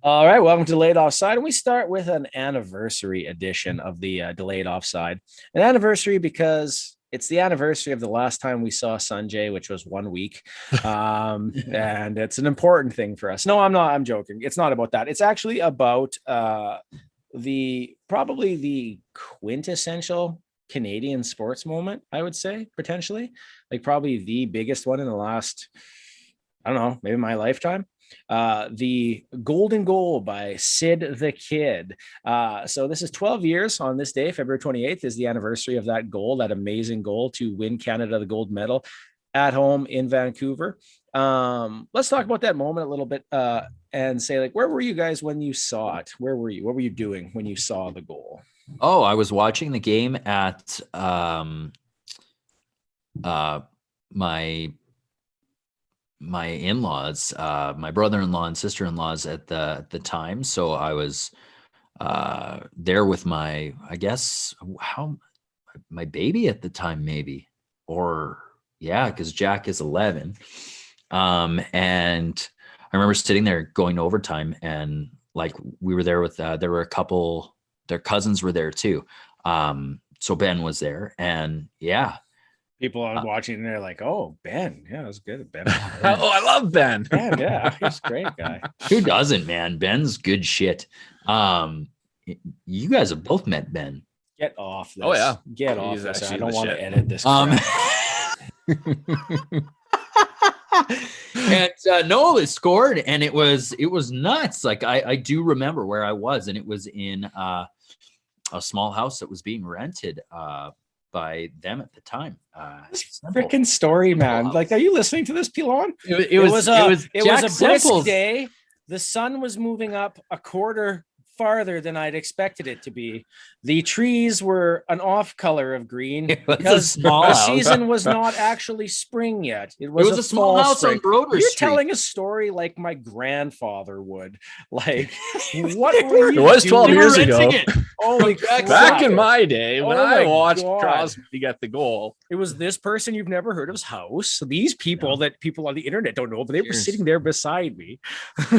All right, welcome to Delayed Offside. And we start with an anniversary edition of the Delayed Offside. An anniversary because it's the anniversary of the last time we saw Sanjay, which was 1 week. And it's an important thing for us. No, I'm joking. It's not about that. It's actually about probably the quintessential Canadian sports moment, I would say, potentially. Like probably the biggest one in the last, I don't know, maybe my lifetime. The Golden Goal by Sid the Kid. So this is 12 years on this day, February 28th is the anniversary of that goal, that amazing goal to win Canada the gold medal at home in Vancouver. Let's talk about that moment a little bit and say, like, where were you guys when you saw it? Where were you? What were you doing when you saw the goal? Oh, I was watching the game at my in-laws, my brother-in-law and sister-in-laws at the time. So I was there with my baby at the time, maybe, or yeah, because Jack is 11. And I remember sitting there going to overtime, and like we were there with there were a couple, their cousins were there too. So Ben was there, and yeah. People are watching and they're like, "Oh, Ben, yeah, it was good, Ben." Oh, I love Ben. Ben, yeah, he's a great guy. Who doesn't, man? Ben's good shit. You guys have both met Ben. Get off this. Oh yeah, get off this. I don't want to edit this. And Noah scored, and it was nuts. Like I do remember where I was, and it was in a small house that was being rented by them at the time. Freaking story, man. Like, are you listening to this, Pilon? It was a brisk day. The sun was moving up a quarter farther than I'd expected it to be. The trees were an off color of green because the season was not actually spring yet. It was a small house spring. On Broder You're Street. telling a story like my grandfather would. Like, what were you It was 12 years ago. Holy crap. Back in my day, when I watched Crosby get the goal, it was this person you've never heard of's house. These people that people on the internet don't know, but they were sitting there beside me. All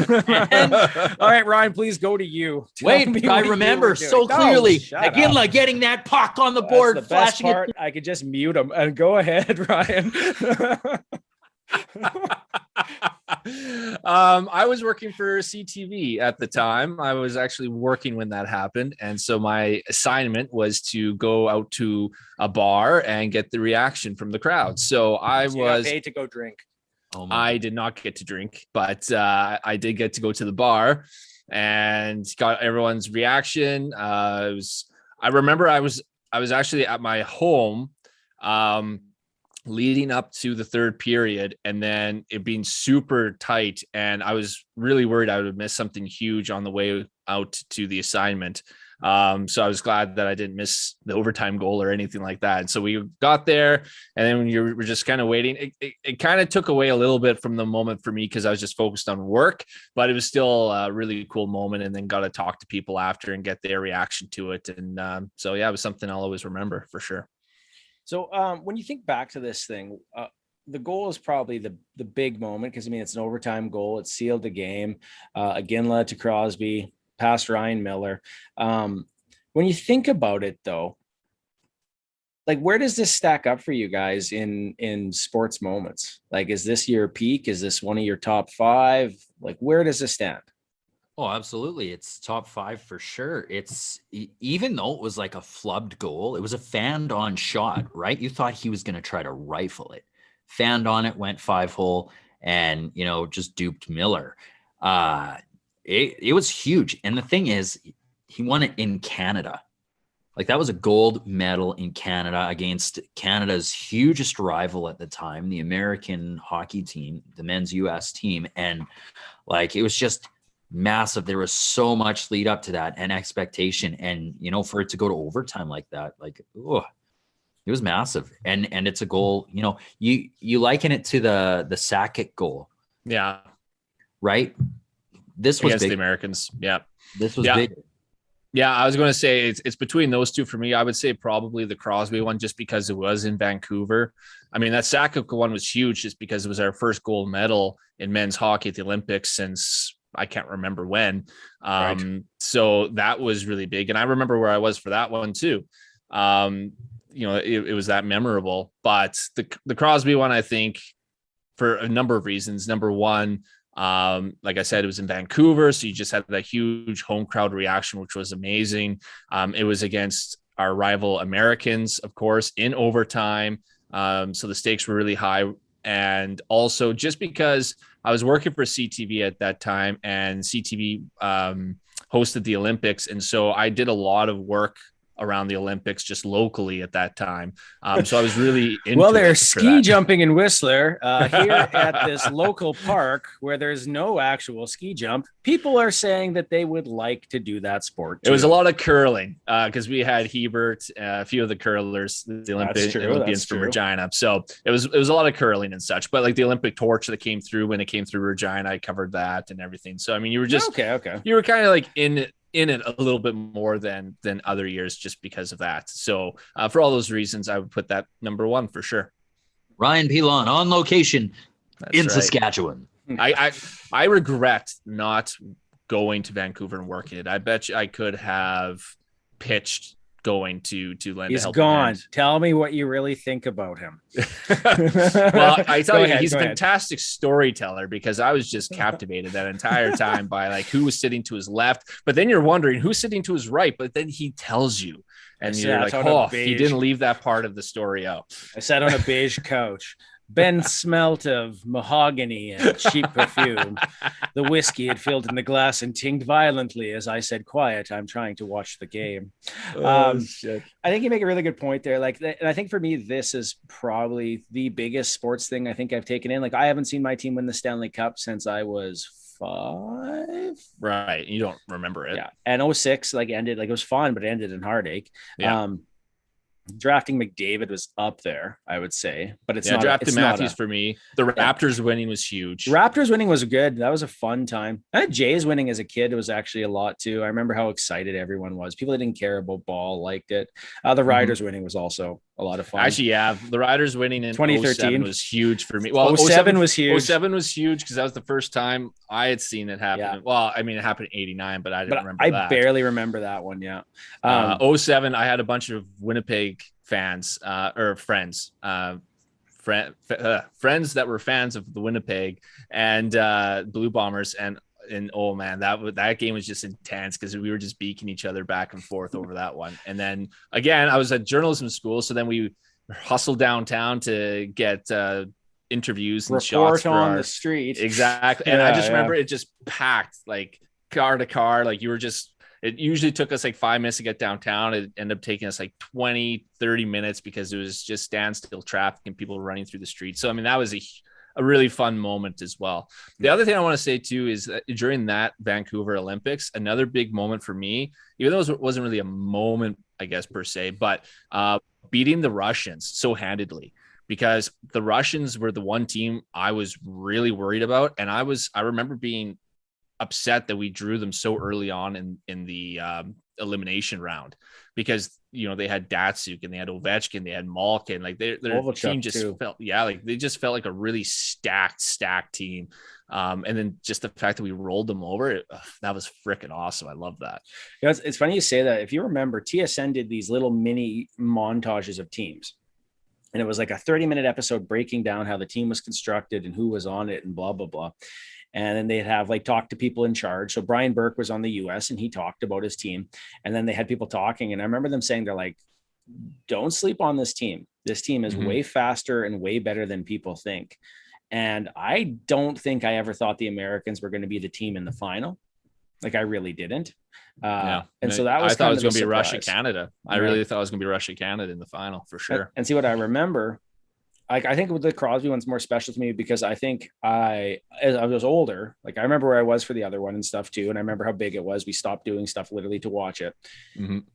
right, Ryan, please go to you. Wait, I remember so clearly. Again, like getting that puck on the board, the best part. I could just mute him and go ahead, Ryan. I was working for CTV at the time. I was actually working when that happened, and so my assignment was to go out to a bar and get the reaction from the crowd. So I was paid to go drink. I did not get to drink, but I did get to go to the bar and got everyone's reaction. I remember I was actually at my home leading up to the third period, and then it being super tight, and I was really worried I would miss something huge on the way out to the assignment. So I was glad that I didn't miss the overtime goal or anything like that. And so we got there, and then when you were just kind of waiting, it kind of took away a little bit from the moment for me because I was just focused on work, but it was still a really cool moment. And then got to talk to people after and get their reaction to it. And so, yeah, it was something I'll always remember for sure. So when you think back to this thing, the goal is probably the big moment because, I mean, it's an overtime goal. It sealed the game. Again, led to Crosby, past Ryan Miller. When you think about it, though, like, where does this stack up for you guys in sports moments? Like, is this your peak? Is this one of your top five? Like, where does it stand? Oh, absolutely. It's top five for sure. It's even though it was like a flubbed goal, it was a fanned on shot, right? You thought he was going to try to rifle it. Fanned on it, went 5-hole, and, just duped Miller. It was huge. And the thing is, he won it in Canada. Like, that was a gold medal in Canada against Canada's hugest rival at the time, the American hockey team, the men's US team. And like, it was just massive. There was so much lead up to that and expectation. And, for it to go to overtime like that, like, it was massive. And it's a goal, you liken it to the Sakic goal. Yeah. Right. This was against big. The Americans. Yeah. This was big. Yeah, I was going to say it's between those two for me. I would say probably the Crosby one, just because it was in Vancouver. I mean, that Sakic one was huge just because it was our first gold medal in men's hockey at the Olympics since I can't remember when. Right. So that was really big. And I remember where I was for that one too. It was that memorable, but the Crosby one, I think, for a number of reasons. Number one, like I said, it was in Vancouver, so you just had that huge home crowd reaction, which was amazing. It was against our rival Americans, of course, in overtime. So the stakes were really high. And also just because I was working for CTV at that time, and CTV hosted the Olympics. And so I did a lot of work around the Olympics just locally at that time. So I was really into well, there's ski jumping in Whistler here at this local park where there's no actual ski jump. People are saying that they would like to do that sport too. It was a lot of curling because we had Hebert, a few of the curlers, the Olympians from Regina. So it was a lot of curling and such. But like the Olympic torch that came through when it came through Regina, I covered that and everything. So I mean, you were just okay. You were kind of like in it a little bit more than other years just because of that. So for all those reasons, I would put that number one for sure. Ryan Pilon on location in Saskatchewan. I regret not going to Vancouver and working it. I bet you I could have pitched going to lend he's a helping gone hand. Tell me what you really think about him. Well, I tell you, he's a fantastic storyteller, because I was just captivated that entire time by like who was sitting to his left, but then you're wondering who's sitting to his right, but then he tells you and you're like, oh, he didn't leave that part of the story out. I sat on a beige couch. Ben smelt of mahogany and cheap perfume. The whiskey had filled in the glass and tinged violently as I said, quiet, I'm trying to watch the game. Shit. I think you make a really good point there. Like, and I think for me, this is probably the biggest sports thing I think I've taken in. Like, I haven't seen my team win the Stanley Cup since I was 5. Right. You don't remember it. Yeah. And 06, like, ended, like, it was fun, but it ended in heartache. Yeah. Drafting McDavid was up there, I would say, but it's not. Drafting Matthews for me. The Raptors winning was huge. Raptors winning was good. That was a fun time. I had Jays winning as a kid. It was actually a lot too. I remember how excited everyone was. People that didn't care about ball liked it. The Riders winning was also a lot of fun. Actually, yeah, the Riders winning in 2013 was huge for me. Well, 07 was huge. 07 was huge because that was the first time I had seen it happen. Yeah. Well, I mean, it happened in 89, but I didn't remember that. I barely remember that one. Yeah. 07, I had a bunch of Winnipeg fans or friends that were fans of the Winnipeg and Blue Bombers, and oh man, that game was just intense because we were just beaking each other back and forth over that one. And then again, I was at journalism school, so then we hustled downtown to get interviews and shots on the street. Exactly. And I just remember it just packed, like car to car, like it usually took us like 5 minutes to get downtown. It ended up taking us like 20-30 minutes because it was just standstill traffic and people running through the streets. So, I mean, that was a really fun moment as well. The other thing I want to say too is that during that Vancouver Olympics, another big moment for me, even though it wasn't really a moment, I guess, per se, but beating the Russians so handedly, because the Russians were the one team I was really worried about. And I remember being upset that we drew them so early on in the elimination round, because they had Datsuk and they had Ovechkin, they had Malkin, like their team just felt they just felt like a really stacked team. And then just the fact that we rolled them over, that was freaking awesome. I love that. It's funny you say that. If you remember, TSN did these little mini montages of teams, and it was like a 30-minute episode breaking down how the team was constructed and who was on it and blah blah blah. And then they'd have like talk to people in charge. So Brian Burke was on the US and he talked about his team. And then they had people talking. And I remember them saying, they're like, don't sleep on this team. This team is way faster and way better than people think. And I don't think I ever thought the Americans were going to be the team in the final. Like, I really didn't. And so that was, I thought it was going to be Russia, Canada. I really thought it was going to be Russia, Canada in the final for sure. And see what I remember. Like, I think with the Crosby one's more special to me because I think as I was older, like I remember where I was for the other one and stuff too. And I remember how big it was. We stopped doing stuff literally to watch it.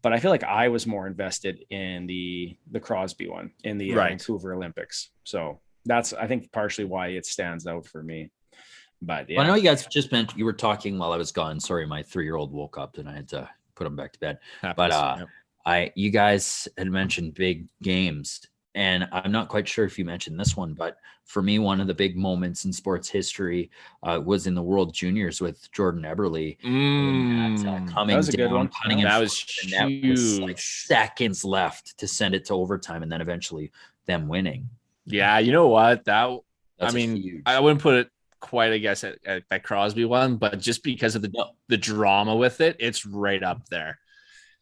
But I feel like I was more invested in the Crosby one in the Vancouver Olympics. So that's, I think, partially why it stands out for me. But yeah. Well, I know you guys just meant you were talking while I was gone. Sorry, my 3-year-old woke up and I had to put him back to bed. You guys had mentioned big games. and I'm not quite sure if you mentioned this one, but for me, one of the big moments in sports history was in the World Juniors with Jordan Eberle. Coming was a good down, one. cutting That in was front of the net with like huge. seconds left to send it to overtime, and then eventually them winning. Yeah, you know what? That's That's huge. I wouldn't put it quite, I guess, at that Crosby one, but just because of the drama with it, it's right up there.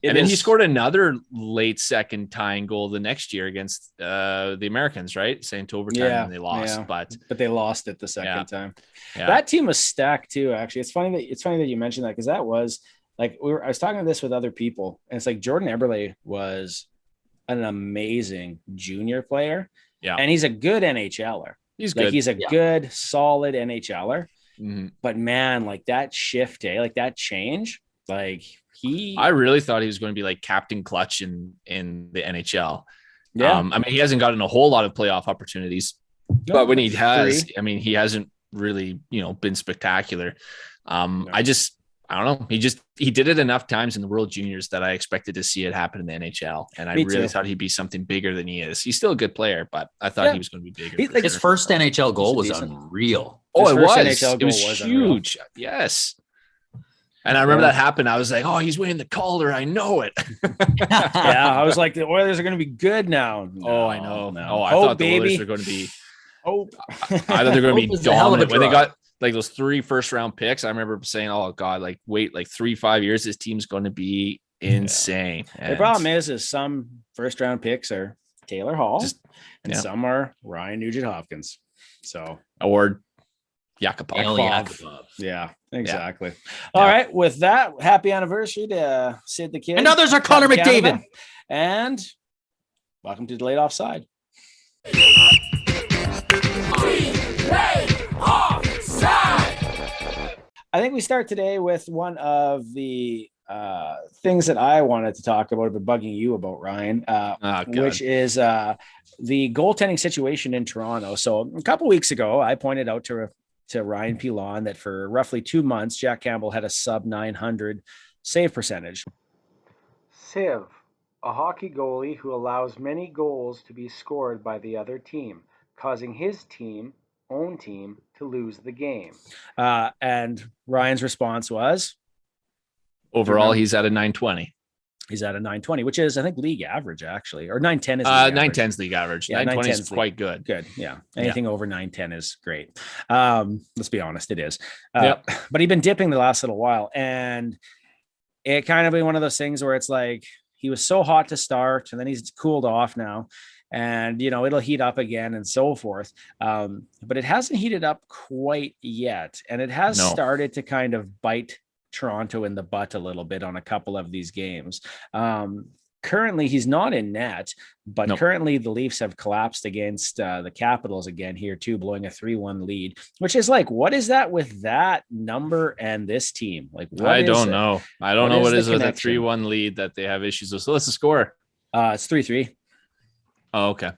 And then he scored another late second tying goal the next year against the Americans, right? Saying to overtime and they lost, but they lost it the second time. Yeah. That team was stacked too. Actually, it's funny that you mentioned that, because that was like I was talking to this with other people, and it's like Jordan Eberle was an amazing junior player, and he's a good NHLer. He's like good. he's a good, solid NHLer. Mm-hmm. But man, like that shift, like that change, like. I really thought he was going to be like Captain Clutch in the NHL. Yeah. I mean, he hasn't gotten a whole lot of playoff opportunities, but when he has, I mean, he hasn't really, been spectacular. I don't know. He did it enough times in the World Juniors that I expected to see it happen in the NHL. And I really thought he'd be something bigger than he is. He's still a good player, but I thought he was going to be bigger. His first NHL goal was unreal. Oh, it was huge. Unreal. Yes. And I remember that happened. I was like, oh, he's winning the Calder. I know it. I was like, the Oilers are going to be good now. I know. No. I thought the Oilers were going to be. I thought they were going to be dominant. When they got like those 3 first-round picks, I remember saying, oh, God, like, wait, like 3-5 years, this team's going to be insane. The problem is some first-round picks are Taylor Hall, and some are Ryan Nugent-Hopkins. Or Yakupov. Yeah, exactly. All right. With that, happy anniversary to Sid the Kid. And others are Connor McDavid. And welcome to Delayed Offside. I think we start today with one of the things that I wanted to talk about, but bugging you about, Ryan, which is the goaltending situation in Toronto. So a couple weeks ago, I pointed out to Ryan Pilon that for roughly 2 months, Jack Campbell had a sub 900 save percentage. Siv, a hockey goalie who allows many goals to be scored by the other team, causing his own team to lose the game. And Ryan's response was? Overall, he's at a 920. He's at a 920, which is, I think, league average, actually. Or 910 is league average. 910 is league average. 920 is quite good. Good, yeah. Anything over 910 is great. Let's be honest, it is. But he'd been dipping the last little while. And it kind of been one of those things where it's like he was so hot to start, and then he's cooled off now. And, it'll heat up again and so forth. But it hasn't heated up quite yet. And it has started to kind of bite Toronto in the butt a little bit on a couple of these games. Currently, he's not in net, but currently the Leafs have collapsed against the Capitals again here too, blowing a 3-1 lead, which is like, what is that with that number and this team? Like, I don't know. I don't know what is with a 3-1 lead that they have issues with. So what's the score? It's 3-3. Oh, okay.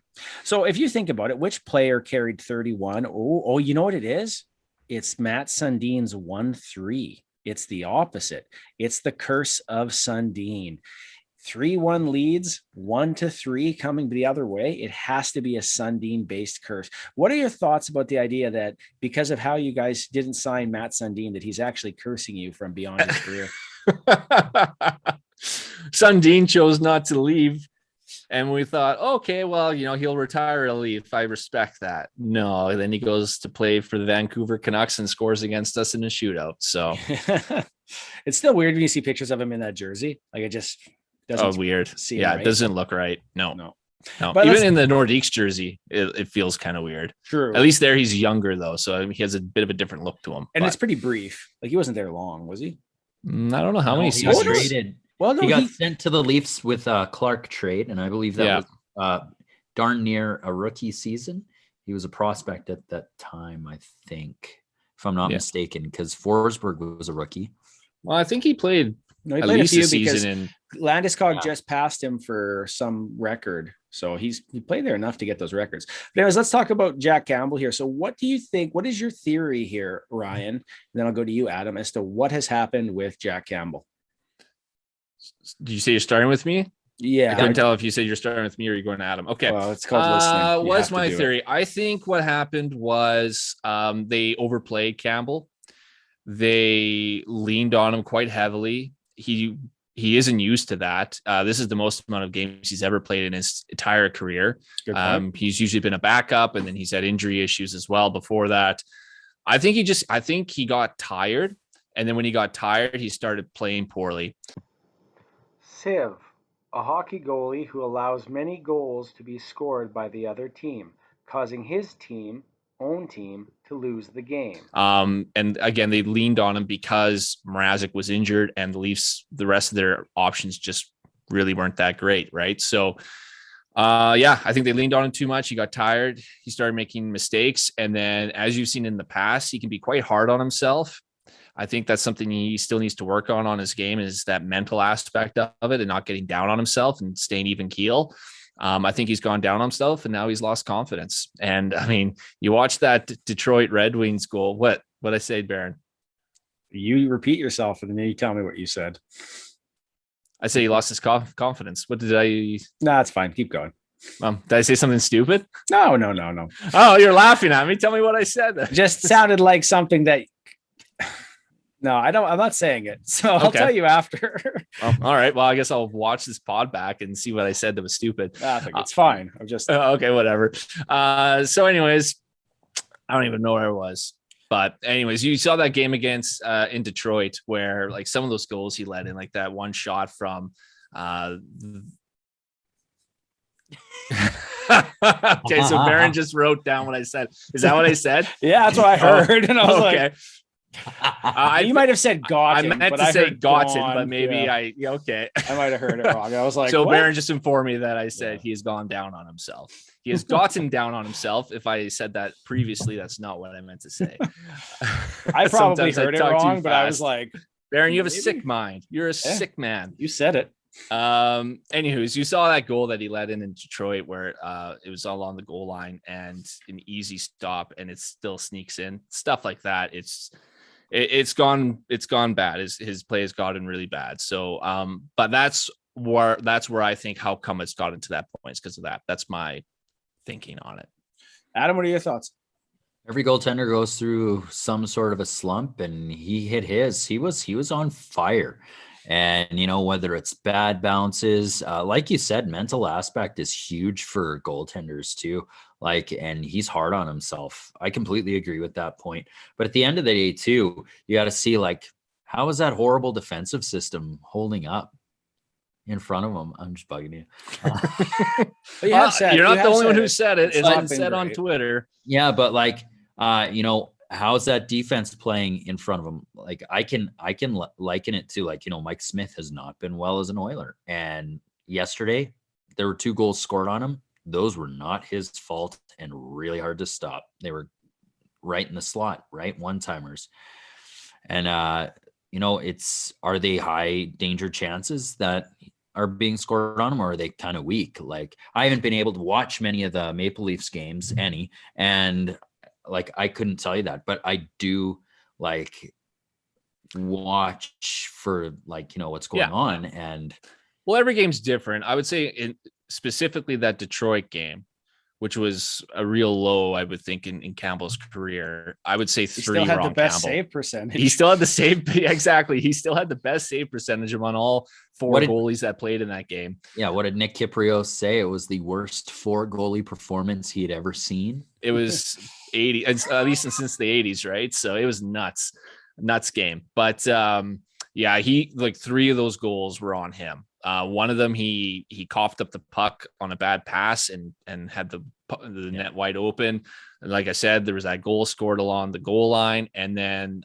So if you think about it, which player carried 31? Oh, you know what it is? It's Matt Sundin's 1-3. It's the opposite. It's the curse of Sundin. 3-1 leads, 1-3 coming the other way. It has to be a Sundin-based curse. What are your thoughts about the idea that because of how you guys didn't sign Matt Sundin, that he's actually cursing you from beyond his career? Sundin chose not to leave. And we thought, okay, well, he'll retire early if I respect that. No, then he goes to play for the Vancouver Canucks and scores against us in a shootout. So it's still weird when you see pictures of him in that jersey. Like, it just doesn't weird. Right. It doesn't look right. No. But even in the Nordiques jersey, it feels kind of weird. True. At least there he's younger though, so he has a bit of a different look to him. And it's pretty brief. Like, he wasn't there long, was he? I don't know how many seasons. He traded. Well, no, he got sent to the Leafs with a Clark trade, and I believe that was darn near a rookie season. He was a prospect at that time, I think, if I'm not mistaken, because Forsberg was a rookie. Well, I think he played at least a season. Landeskog just passed him for some record, so he played there enough to get those records. But anyways, let's talk about Jack Campbell here. So what do you think? What is your theory here, Ryan? And then I'll go to you, Adam, as to what has happened with Jack Campbell. Did you say you're starting with me? Yeah. I couldn't tell if you said you're starting with me or you're going to Adam. Okay. Well, it's called listening. You What's have to my do it. theory? I think what happened was they overplayed Campbell. They leaned on him quite heavily. He isn't used to that. This is the most amount of games he's ever played in his entire career. He's usually been a backup, and then he's had injury issues as well before that. I think he got tired, and then when he got tired, he started playing poorly. Sieve, a hockey goalie who allows many goals to be scored by the other team, causing his own team, to lose the game. And again, they leaned on him because Mrazek was injured, and the rest of their options just really weren't that great, right? So, I think they leaned on him too much. He got tired. He started making mistakes, and then, as you've seen in the past, he can be quite hard on himself. I think that's something he still needs to work on his game, is that mental aspect of it and not getting down on himself and staying even keel. I think he's gone down on himself, and now he's lost confidence. And I mean, you watch that Detroit Red Wings goal. What I say, Baron? You repeat yourself, and then you tell me what you said. I say he lost his confidence. What did I? No, it's fine. Keep going. Did I say something stupid? No. Oh, you're laughing at me. Tell me what I said. Just sounded like something that. No, I don't. I'm not saying it. So I'll tell you after. All right. Well, I guess I'll watch this pod back and see what I said that was stupid. I think it's fine. I'm just okay. Whatever. So, anyways, I don't even know where I was. But anyways, you saw that game against in Detroit where like some of those goals he let in, like that one shot from. Okay, so Baron just wrote down what I said. Is that what I said? Yeah, that's what I heard, and I was okay. You might have said Gotting. I meant to say Gotten, but maybe I might have heard it wrong. I was like, so what? Baron just informed me that I said he has gone down on himself. He has gotten down on himself. If I said that previously, that's not what I meant to say. I probably heard it wrong, but I was like, Baron, you have a sick mind. You're a sick man. You said it. Anywho's, you saw that goal that he let in Detroit where it was all on the goal line and an easy stop, and it still sneaks in. Stuff like that. It's gone bad. His play has gotten really bad. So, but that's where I think how come it's gotten to that point is because of that. That's my thinking on it. Adam, what are your thoughts? Every goaltender goes through some sort of a slump, and he hit his. He was on fire. And, whether it's bad bounces, like you said, mental aspect is huge for goaltenders too. And he's hard on himself. I completely agree with that point. But at the end of the day too, you got to see how is that horrible defensive system holding up in front of him? I'm just bugging you. You're not the only one who said it. It's been said on Twitter. Yeah, but how's that defense playing in front of him? I can liken it to Mike Smyth has not been well as an Oiler. And yesterday there were 2 goals scored on him. Those were not his fault and really hard to stop. They were right in the slot, right? One-timers. And, are they high danger chances that are being scored on them, or are they kind of weak? I haven't been able to watch many of the Maple Leafs games, and I couldn't tell you that, but I do watch for what's going on. And well, every game's different. I would say specifically that Detroit game, which was a real low, I would think in Campbell's career. I would say 3 still had the best Campbell. save percentage. He still had the save. Exactly. He still had the best save percentage among all 4 goalies that played in that game. Yeah. What did Nick Kiprios say? It was the worst 4 goalie performance he had ever seen. It was 80, at least since the 80s, right? So it was nuts game. But he 3 of those goals were on him. One of them, he coughed up the puck on a bad pass and had the net wide open. And like I said, there was that goal scored along the goal line, and then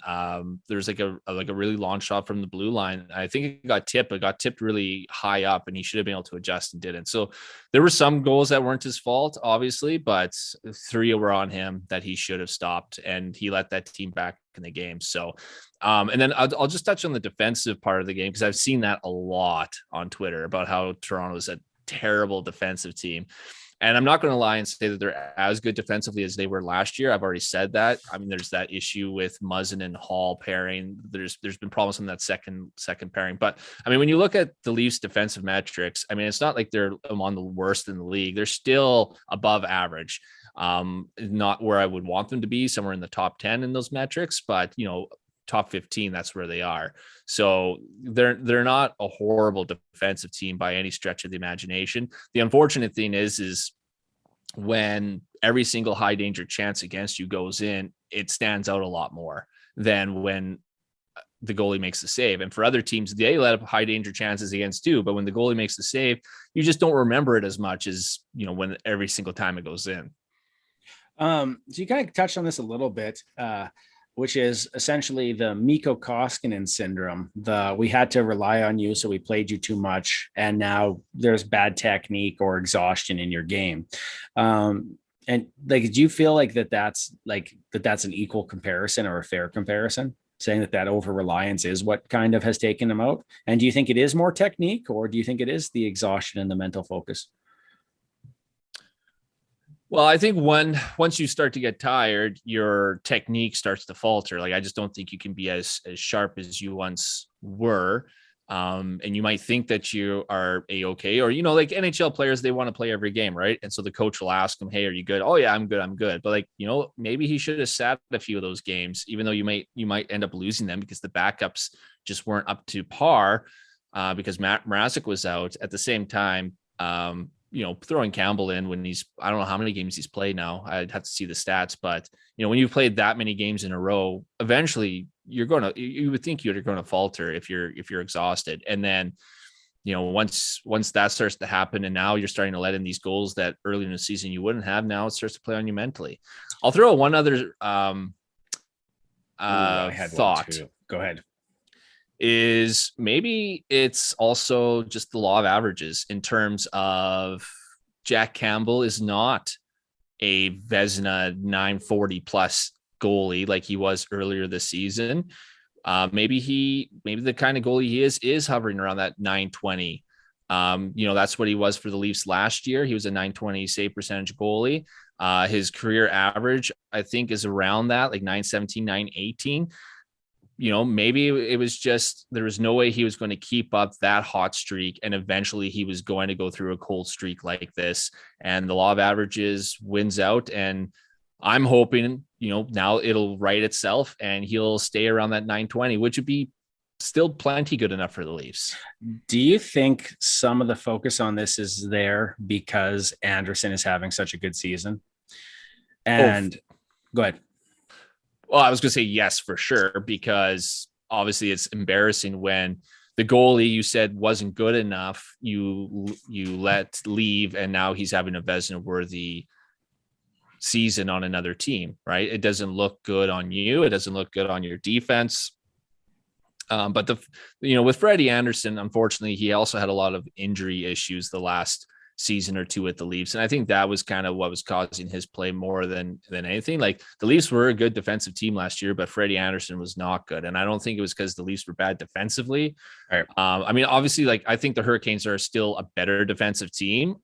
there's a really long shot from the blue line. I think it got tipped. It got tipped really high up, and he should have been able to adjust and didn't. So there were some goals that weren't his fault, obviously, but 3 were on him that he should have stopped, and he let that team back in the game. So, and then I'll just touch on the defensive part of the game, because I've seen that a lot on Twitter about how Toronto is a terrible defensive team. And I'm not going to lie and say that they're as good defensively as they were last year. I've already said that. I mean, there's that issue with Muzzin and Hall pairing. There's been problems in that second pairing. But I mean, when you look at the Leafs defensive metrics, I mean, it's not like they're among the worst in the league. They're still above average. Not where I would want them to be, somewhere in the top 10 in those metrics, but top 15, that's where they are. So they're not a horrible defensive team by any stretch of the imagination. The unfortunate thing is when every single high danger chance against you goes in, it stands out a lot more than when the goalie makes the save. And for other teams, they let up high danger chances against too, but when the goalie makes the save, you just don't remember it as much as, when every single time it goes in. So you kind of touched on this a little bit, which is essentially the Mikko Koskinen syndrome. We had to rely on you, so we played you too much, and now there's bad technique or exhaustion in your game. And like, do you feel like that's an equal comparison or a fair comparison, saying that over reliance is what kind of has taken them out? And do you think it is more technique, or do you think it is the exhaustion and the mental focus? Well, I think once you start to get tired, your technique starts to falter. Like, I just don't think you can be as sharp as you once were. And you might think that you are A-okay, or, like NHL players, they want to play every game, right? And so the coach will ask them, hey, are you good? Oh yeah, I'm good. But like, maybe he should have sat a few of those games, even though you might end up losing them because the backups just weren't up to par, because Matt Mrazek was out. At the same time, throwing Campbell in when I don't know how many games he's played now. I'd have to see the stats, but when you've played that many games in a row, eventually you would think you're going to falter if you're exhausted. And then, once that starts to happen, and now you're starting to let in these goals that earlier in the season you wouldn't have, now it starts to play on you mentally. I'll throw one other thought. Go ahead. Is maybe it's also just the law of averages in terms of Jack Campbell is not a Vezina 940 plus goalie like he was earlier this season. Maybe the kind of goalie he is hovering around that 920. That's what he was for the Leafs last year. He was a 920 save percentage goalie. His career average, I think, is around that, like 917, 918. Maybe it was just, there was no way he was going to keep up that hot streak, and eventually he was going to go through a cold streak like this, and the law of averages wins out. And I'm hoping, now it'll right itself and he'll stay around that 920, which would be still plenty good enough for the Leafs. Do you think some of the focus on this is there because Anderson is having such a good season? And go ahead. Well, I was going to say yes, for sure, because obviously it's embarrassing when the goalie you said wasn't good enough, you let leave, and now he's having a Vezina-worthy season on another team, right? It doesn't look good on you. It doesn't look good on your defense. But with Freddie Anderson, unfortunately, he also had a lot of injury issues the last season or two with the Leafs. And I think that was kind of what was causing his play more than anything. Like, the Leafs were a good defensive team last year, but Freddie Anderson was not good. And I don't think it was because the Leafs were bad defensively. Right. I mean, obviously, like, I think the Hurricanes are still a better defensive team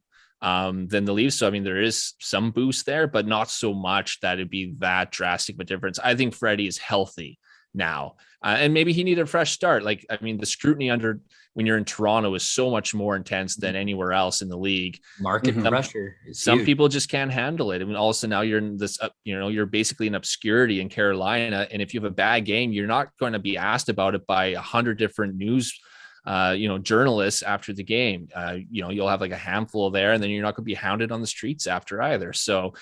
than the Leafs. So, I mean, there is some boost there, but not so much that it'd be that drastic of a difference. I think Freddie is healthy now. And maybe he needed a fresh start. Like, I mean, the scrutiny when you're in Toronto is so much more intense than anywhere else in the league. Market pressure. Some people just can't handle it. I mean, also now you're in this, you're basically in obscurity in Carolina. And if you have a bad game, you're not going to be asked about it by 100 different news, journalists after the game. You'll have like a handful there, and then you're not going to be hounded on the streets after either. So,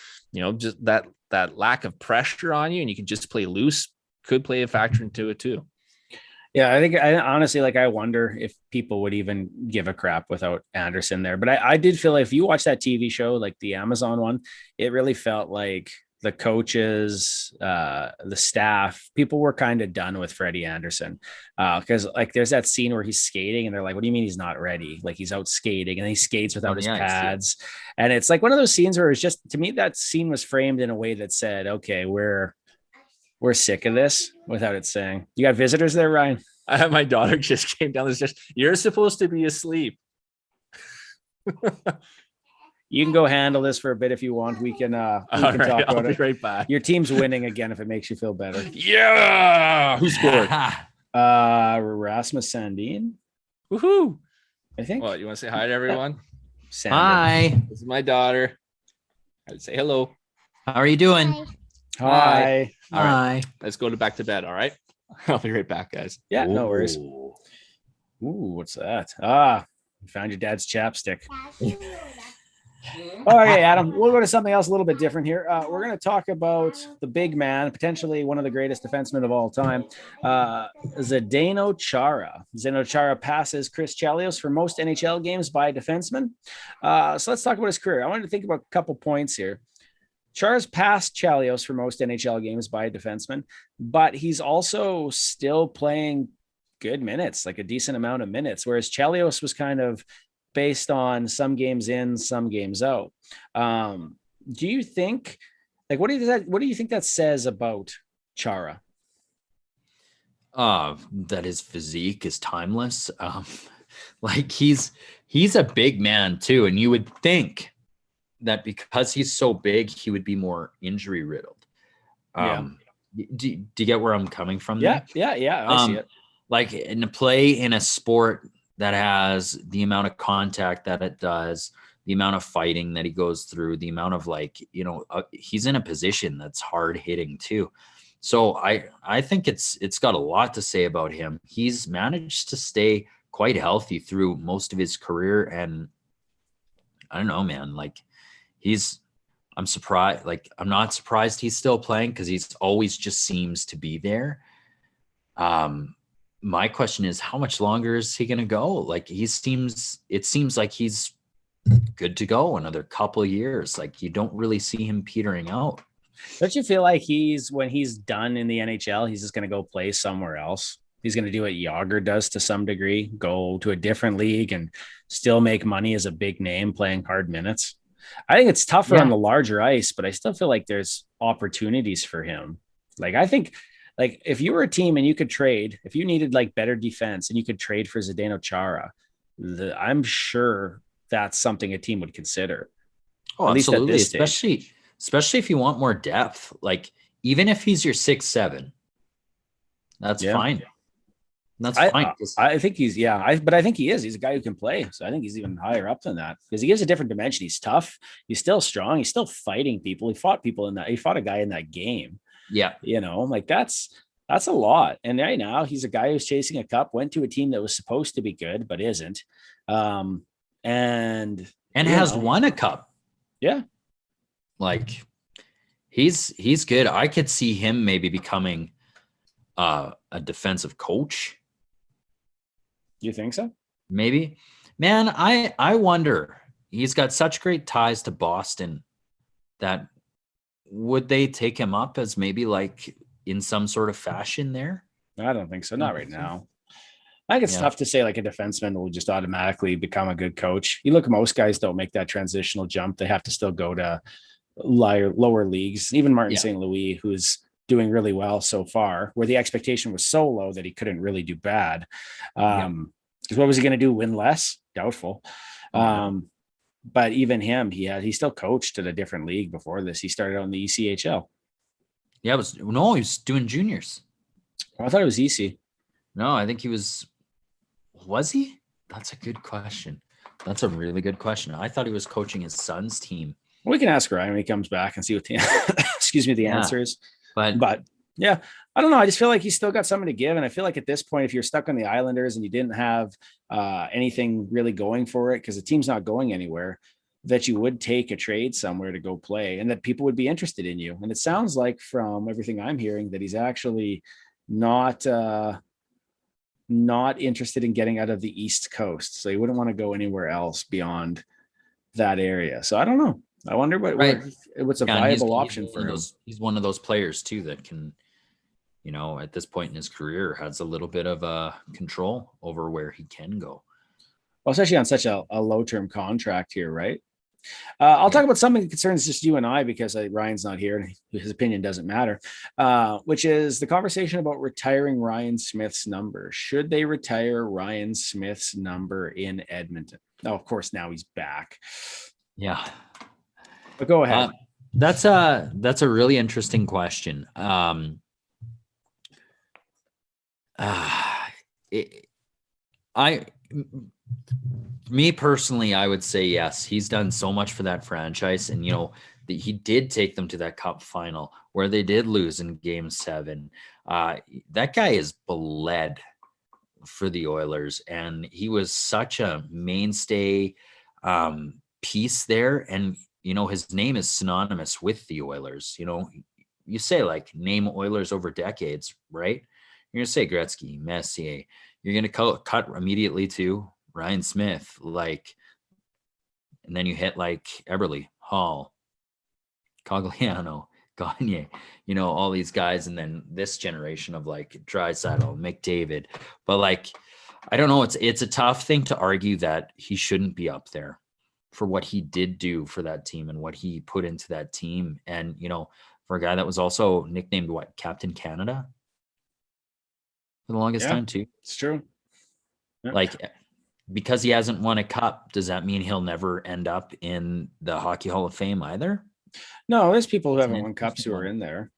just that lack of pressure on you, and you can just play loose, could play a factor into it too. Yeah, I honestly, like, I wonder if people would even give a crap without Anderson there. But I did feel like if you watch that TV show, like the Amazon one, it really felt like the coaches, the staff, people were kind of done with Freddie Anderson. Because like there's that scene where he's skating and they're like, what do you mean he's not ready? Like, he's out skating and he skates without his pads. And it's like one of those scenes where it's just, to me, that scene was framed in a way that said, okay, we're sick of this, without it saying. You got visitors there, Ryan? My daughter just came down the stairs. You're supposed to be asleep. You can go handle this for a bit if you want. We can All talk right, I'll about be it. right back. Your team's winning again if it makes you feel better. Yeah. Who scored? Rasmus Sandin, Woohoo. I think. What, you want to say hi to everyone? Sandin. Hi. This is my daughter. I'd say hello. How are you doing? Hi. All right. Hi. Let's go back to bed. All right. I'll be right back, guys. Yeah, no worries. Ooh. Ooh, what's that? You found your dad's chapstick. Okay, Adam, we'll go to something else a little bit different here. We're going to talk about the big man, potentially one of the greatest defensemen of all time, Zdeno Chara. Zdeno Chara passes Chris Chelios for most NHL games by a defenseman. So let's talk about his career. I wanted to think about a couple points here. Chara's passed Chelios for most NHL games by a defenseman, but he's also still playing good minutes, like a decent amount of minutes, whereas Chelios was kind of based on some games in, some games out. Do you think, like, what do you think that says about Chara? That his physique is timeless. Like he's a big man too, and you would think that because he's so big, he would be more injury riddled. Do you get where I'm coming from? Yeah, there? yeah, I see it. Like in a play in a sport that has the amount of contact that it does, the amount of fighting that he goes through, the amount of he's in a position that's hard hitting too. So I think it's got a lot to say about him. He's managed to stay quite healthy through most of his career. And I don't know, man, like I'm surprised. Like, I'm not surprised he's still playing because he's always just seems to be there. My question is, how much longer is he going to go? Like, it seems like he's good to go another couple of years. Like, you don't really see him petering out. Don't you feel like when he's done in the NHL, he's just going to go play somewhere else? He's going to do what Yager does to some degree, go to a different league and still make money as a big name playing hard minutes. I think it's tougher on the larger ice, but I still feel like there's opportunities for him. Like, I think, like, if you were a team and you could trade, if you needed like better defense and you could trade for Zdeno Chara, I'm sure that's something a team would consider. Oh, absolutely. Especially if you want more depth. Like, even if he's your 6'7", that's fine. That's fine. I think but I think he is. He's a guy who can play. So I think he's even higher up than that because he gives a different dimension. He's tough. He's still strong. He's still fighting people. He fought a guy in that game. Yeah. Like that's a lot. And right now he's a guy who's chasing a cup, went to a team that was supposed to be good, but isn't. And has won a cup. Yeah. Like, he's good. I could see him maybe becoming a defensive coach. You think so? Maybe. Man, I wonder. He's got such great ties to Boston that would they take him up as maybe like in some sort of fashion there? I don't think so. Not right now. I think it's tough to say like a defenseman will just automatically become a good coach. You look, most guys don't make that transitional jump. They have to still go to lower leagues. Even Martin St. Louis, who's doing really well so far, where the expectation was so low that he couldn't really do bad. Because what was he going to do? Win less? Doubtful. But even him, he still coached at a different league before this. He started on the ECHL. Yeah, he was doing juniors. I thought it was EC. No, I think he was he? That's a good question. That's a really good question. I thought he was coaching his son's team. We can ask Ryan when he comes back and see what the answer is. But yeah, I don't know. I just feel like he's still got something to give. And I feel like at this point, if you're stuck on the Islanders and you didn't have anything really going for it, because the team's not going anywhere, that you would take a trade somewhere to go play and that people would be interested in you. And it sounds like from everything I'm hearing that he's actually not interested in getting out of the East Coast. So he wouldn't want to go anywhere else beyond that area. So I don't know. I wonder what's a viable option for him. He's one of those players too that can, at this point in his career, has a little bit of control over where he can go. Well, especially on such a low-term contract here, right? I'll talk about something that concerns just you and I because Ryan's not here and his opinion doesn't matter, which is the conversation about retiring Ryan Smyth's number. Should they retire Ryan Smyth's number in Edmonton? Oh, of course, now he's back. Yeah. But go ahead. That's a really interesting question. Me personally, I would say yes. He's done so much for that franchise, and he did take them to that cup final where they did lose in Game 7. That guy is bled for the Oilers, and he was such a mainstay piece there. And his name is synonymous with the Oilers. You say, like, name Oilers over decades, right? You're gonna say Gretzky, Messier. You're gonna cut immediately to Ryan Smyth, like, and then you hit like Eberle, Hall, Cogliano, Gagne, all these guys, and then this generation of like Draisaitl, McDavid. But like, I don't know, it's a tough thing to argue that he shouldn't be up there for what he did do for that team and what he put into that team. And for a guy that was also nicknamed Captain Canada for the longest time too. It's true. Yeah. Like, because he hasn't won a cup, does that mean he'll never end up in the Hockey Hall of Fame either? No, there's people who haven't won cups who are in there.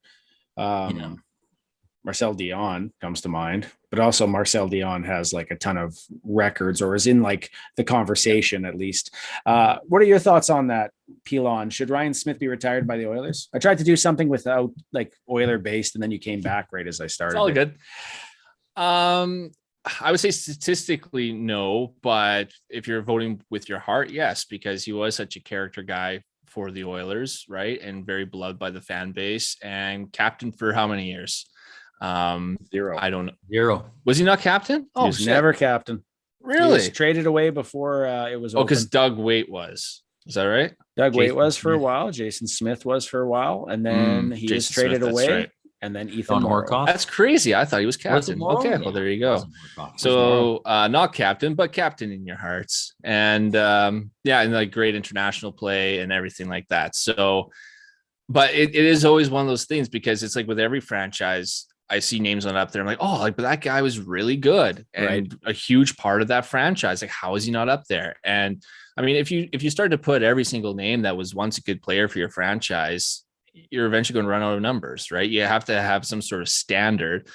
Marcel Dion comes to mind, but also Marcel Dion has like a ton of records, or is in like the conversation at least. What are your thoughts on that, Pilon? Should Ryan Smyth be retired by the Oilers? I tried to do something without like Oiler based, and then you came back right as I started. It's all good. I would say statistically, no, but if you're voting with your heart, yes, because he was such a character guy for the Oilers, right? And very beloved by the fan base, and captain for how many years? 0. I don't know. 0. Was he not captain? He was never captain. Really? He was traded away before it was open. Because Doug Waite was. Is that right? Doug Waite was for a while. Jason Smith was for a while, and then he was traded away. Right. And then Ethan Morkoff. That's crazy. I thought he was captain. Okay, well, there you go. So not captain, but captain in your hearts. And and like great international play and everything like that. So, but it is always one of those things, because it's like with every franchise, I see names on up there. I'm like, oh, like, but that guy was really good and a huge part of that franchise. Like, how is he not up there? And I mean, if you start to put every single name that was once a good player for your franchise, you're eventually going to run out of numbers, right? You have to have some sort of standard.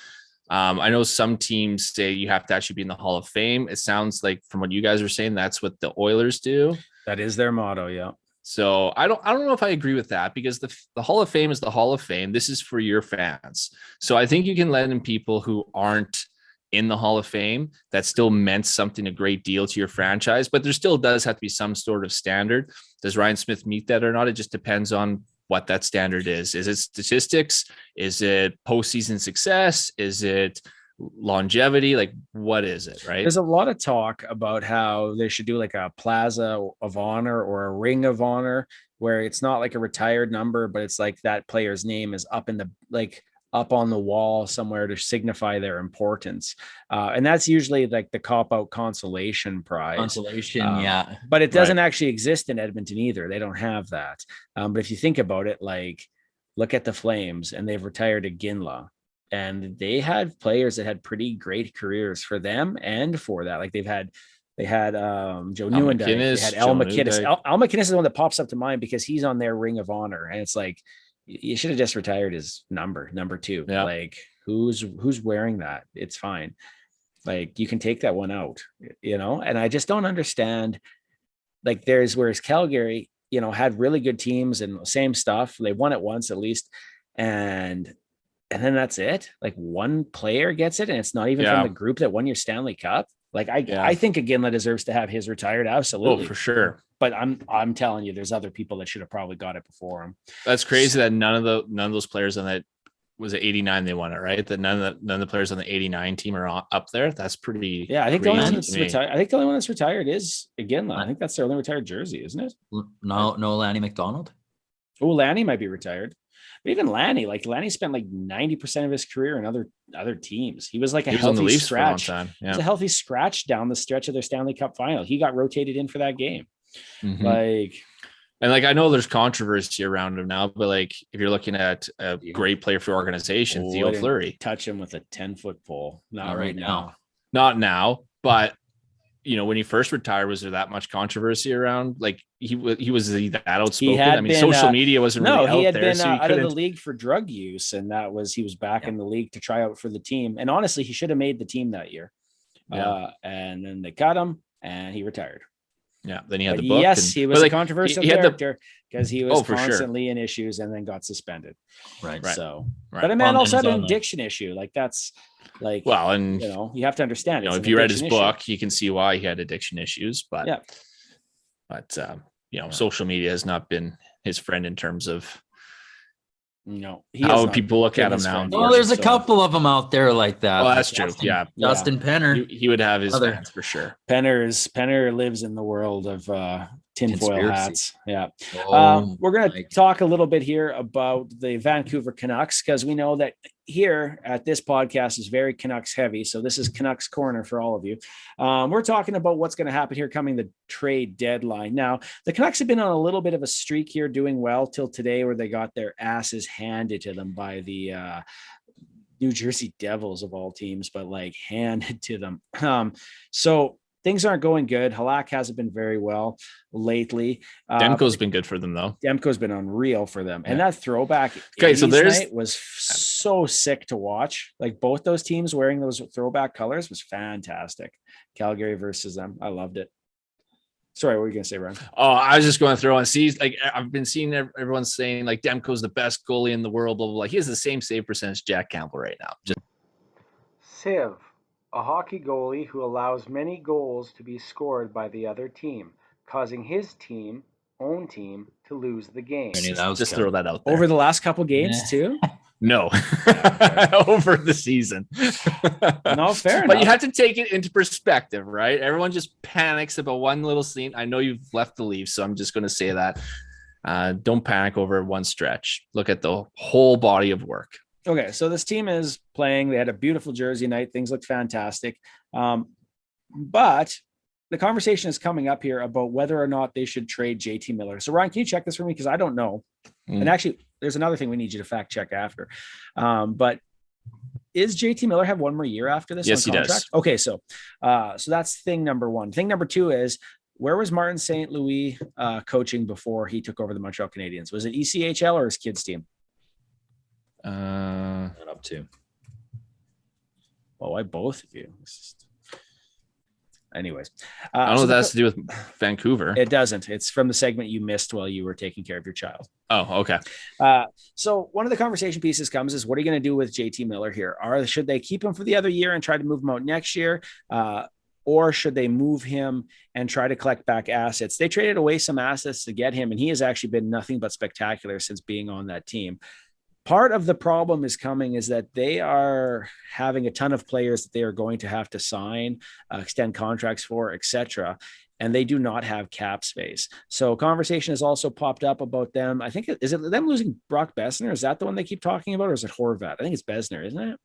I know some teams say you have to actually be in the Hall of Fame. It sounds like from what you guys are saying, that's what the Oilers do. That is their motto. Yeah. So I don't know if I agree with that, because the Hall of Fame is the Hall of Fame. This is for your fans. So I think you can let in people who aren't in the Hall of Fame that still meant something a great deal to your franchise, but there still does have to be some sort of standard. Does Ryan Smyth meet that or not? It just depends on what that standard is. Is it statistics? Is it postseason success? Is it longevity? Like, what is it, right? There's a lot of talk about how they should do like a plaza of honor or a ring of honor, where it's not like a retired number, but it's like that player's name is up in the, like, up on the wall somewhere to signify their importance. And that's usually like the cop-out consolation prize. Yeah. But it doesn't actually exist in Edmonton either. They don't have that. But if you think about it, like, look at the Flames, and they've retired a Ginla. And they had players that had pretty great careers for them and for that. Like they had Joe Nieuwendyk, they had Al McInnes. Al McInnes is the one that pops up to mind because he's on their ring of honor. And it's like, you should have just retired his number 2. Yeah. Like, who's wearing that? It's fine. Like, you can take that one out, and I just don't understand. Like, whereas Calgary, had really good teams and same stuff. They won it once at least. And then that's it. Like, one player gets it, and it's not even from the group that won your Stanley Cup. Like, I think Iginla deserves to have his retired. Absolutely. Oh, for sure. But I'm telling you, there's other people that should have probably got it before him. That's crazy that none of those players on that, was it 89 they won it, right? That none of the players on the 89 team are up there. That's pretty. Yeah, I think the only one that's retired. I think the only one that's retired is Iginla. I think that's their only retired jersey, isn't it? No, Lanny McDonald. Oh, Lanny might be retired. But even Lanny spent like 90% of his career in other teams. He was like a healthy scratch. Yeah. He was a healthy scratch down the stretch of their Stanley Cup final. He got rotated in for that game. Mm-hmm. I know there's controversy around him now, but like, if you're looking at a great player for organization, Theo Fleury, touch him with a 10-foot pole. Not right now. Not now, but when he first retired, was there that much controversy around? Like he was that outspoken? He had I mean, been, social media wasn't really he out had there, been so he out of the couldn't. league for drug use, and he was back in the league to try out for the team. And honestly, he should have made the team that year. Yeah. And then they cut him, and he retired. Yeah. Then he had But the book. yes, he was a controversial he had character because he was for sure. constantly in issues and then got suspended. Right. So, Right. but a man Well, also had and an his own, addiction issue. Like that's like, Well, and you have to understand. It's if an you read his addiction book, issue. you can see why he had addiction issues. But social media has not been his friend in terms of how people look at him now. Well, there's a couple of them out there like that. Well, like that's true. Justin Penner. He would have his fans for sure. Penner lives in the world of tinfoil hats. Yeah. We're going to talk a little bit here about the Vancouver Canucks, because we know that here at this podcast is very Canucks heavy. So this is Canucks Corner for all of you. We're talking about what's going to happen here coming the trade deadline. Now, the Canucks have been on a little bit of a streak here, doing well till today, where they got their asses handed to them by the New Jersey Devils of all teams, but like handed to them. So things aren't going good. Halak hasn't been very well lately. Demko's been good for them, though. Demko's been unreal for them. And that throwback so night was so sick to watch. Like both those teams wearing those throwback colors was fantastic. Calgary versus them. I loved it. Sorry, what were you going to say, Ryan? Oh, I was just going to throw on. See, like I've been seeing everyone saying like Demko's the best goalie in the world, blah, blah, blah. He has the same save percentage Jack Campbell right now. Sieve, a hockey goalie who allows many goals to be scored by the other team, causing his own team to lose the game. Just throw that out there. Over the last couple games too? No, over the season. No, fair enough. But you have to take it into perspective, right? Everyone just panics about one little scene. I know you've left the Leafs, so I'm just going to say that. Don't panic over one stretch. Look at the whole body of work. Okay, so this team is playing. They had a beautiful Jersey night. Things look fantastic. But the conversation is coming up here about whether or not they should trade JT Miller. So Ryan, can you check this for me? Because I don't know. And actually, there's another thing we need you to fact check after. But is JT Miller have one more year after this? Yes, he does. Okay, so that's thing number one. Thing number two is, where was Martin St. Louis coaching before he took over the Montreal Canadiens? Was it ECHL or his kids team? Not up to. Well, why both of you? Anyways, I don't know what that has to do with Vancouver. It doesn't. It's from the segment you missed while you were taking care of your child. Oh, okay. So one of the conversation pieces comes is, what are you going to do with JT Miller here? Should they keep him for the other year and try to move him out next year? Or should they move him and try to collect back assets? They traded away some assets to get him, and he has actually been nothing but spectacular since being on that team. Part of the problem is that they are having a ton of players that they are going to have to sign, extend contracts for, etc. And they do not have cap space. So conversation has also popped up about them. I think, is it them losing Brock Besser? Is that the one they keep talking about? Or is it Horvat? I think it's Besner, isn't it?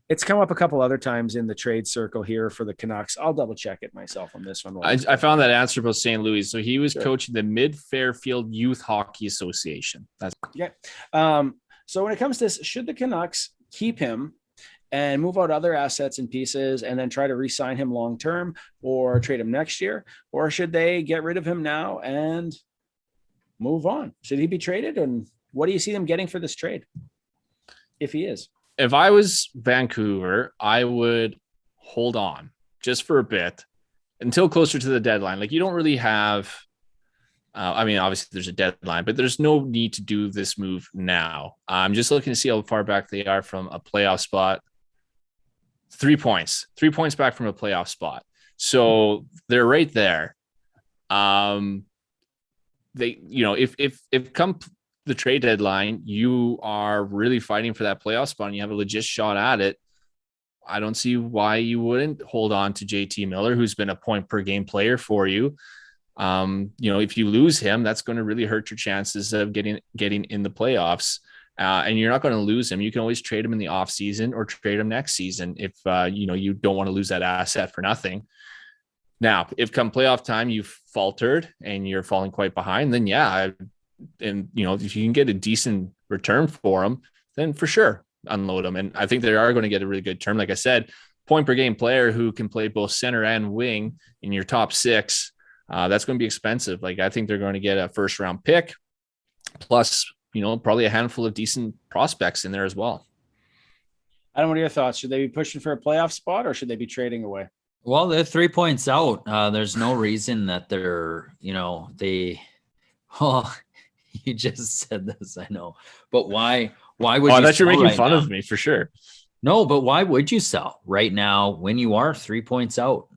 It's come up a couple other times in the trade circle here for the Canucks. I'll double check it myself on this one. I found that answer about St. Louis. So he was coaching the Mid-Fairfield Youth Hockey Association. That's okay. So when it comes to this, should the Canucks keep him and move out other assets and pieces and then try to re-sign him long-term or trade him next year? Or should they get rid of him now and move on? Should he be traded? And what do you see them getting for this trade, if he is? If I was Vancouver, I would hold on just for a bit until closer to the deadline. Like you don't really have, I mean, obviously there's a deadline, but there's no need to do this move now. I'm just looking to see how far back they are from a playoff spot. 3 points back from a playoff spot. So they're right there. They, if come the trade deadline, you are really fighting for that playoff spot and you have a legit shot at it, I don't see why you wouldn't hold on to JT Miller, who's been a point per game player for you. If you lose him, that's going to really hurt your chances of getting in the playoffs. And you're not going to lose him. You can always trade him in the off season or trade him next season if you don't want to lose that asset for nothing. Now, if come playoff time you've faltered and you're falling quite behind, then if you can get a decent return for them, then for sure unload them. And I think they are going to get a really good term. Like I said, point per game player who can play both center and wing in your top 6, that's going to be expensive. Like, I think they're going to get a first round pick plus, probably a handful of decent prospects in there as well. Adam, what are your thoughts? Should they be pushing for a playoff spot or should they be trading away? Well, they're 3 points out. There's no reason that they're, oh, you just said this, I know, but why would I you thought you're making right fun now? of me for sure. No, but why would you sell right now when you are 3 points out?